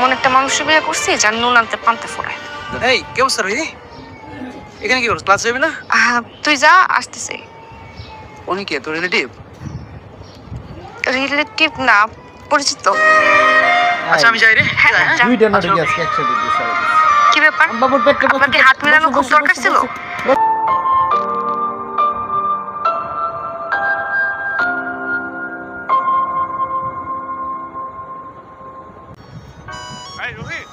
এমন একটা মানুষের বিয়ে করছি যার নুন আনতে পান্তে ফোড়ায়। এই কেমন স্যার ভাই এখানে কি করছ ক্লাস যাবি না? তুই যা, আসতেছে। উনি কে তোর রিলেটিভ? রিলেটিভ না, পরিচিত। আচ্ছা আমি যাই রে। হ্যাঁ, যা। দুইটা না ঢুকে আজকে একসাথে দিস আর কি ব্যাপার? বাবুর পেটে আপনার কি হাত মেলানো খুব দরকার ছিল? এই রোহিত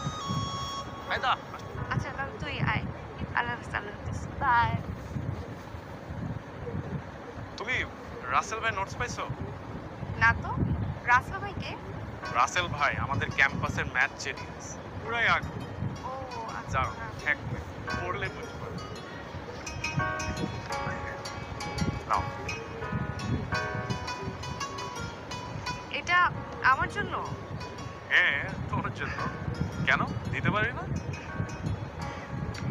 আয় দা আচ্ছা তাহলে তুই আয়। আল্লাহ হাফেজ, আল্লাহ হাফেজ, বাই। তুমি রাসেল ভাই নোটস পাইছো? না তো, রাসেল ভাই কে? রাসেল ভাই আমাদের ক্যাম্পাসের ম্যাথ জেনিয়াস পুরাই আগ্রহ। ও আচ্ছা। যাও এক মিনিট পড়লে বুঝবো। নাও এটা আমার জন্য? হ্যাঁ তোমার জন্য। কেন দিতে পারি না?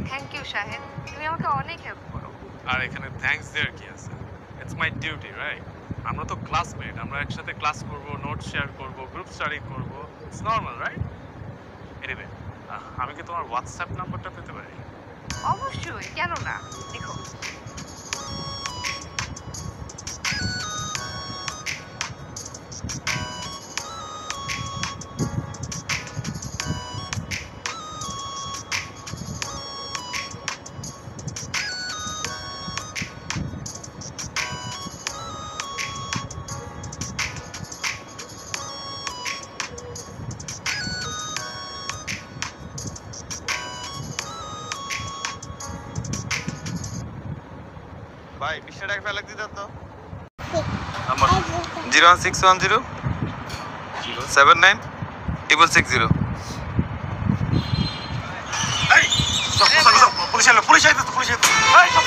থ্যাংক ইউ শাহেদ, তুমি আমাকে অনেক হেল্প করো। আর এখানে থ্যাঙ্কস দেওয়ার কি আছে? It's my duty right. আমরা তো ক্লাসমেট, আমরা একসাথে ক্লাস করব, নোট শেয়ার করব, গ্রুপ স্টাডি করব, ইটস নর্মাল রাইট? এনিওয়ে আমি কি তোমার হোয়াটসঅ্যাপ নাম্বারটা পেতে পারি? অবশ্যই, কেন না। দেখো, ভাই 20 টাকা ফেলে দিতে তো আমার 01610 79 660। এই পুলিশ এলো, পুলিশ আইতো, পুলিশ আইতো। এই সব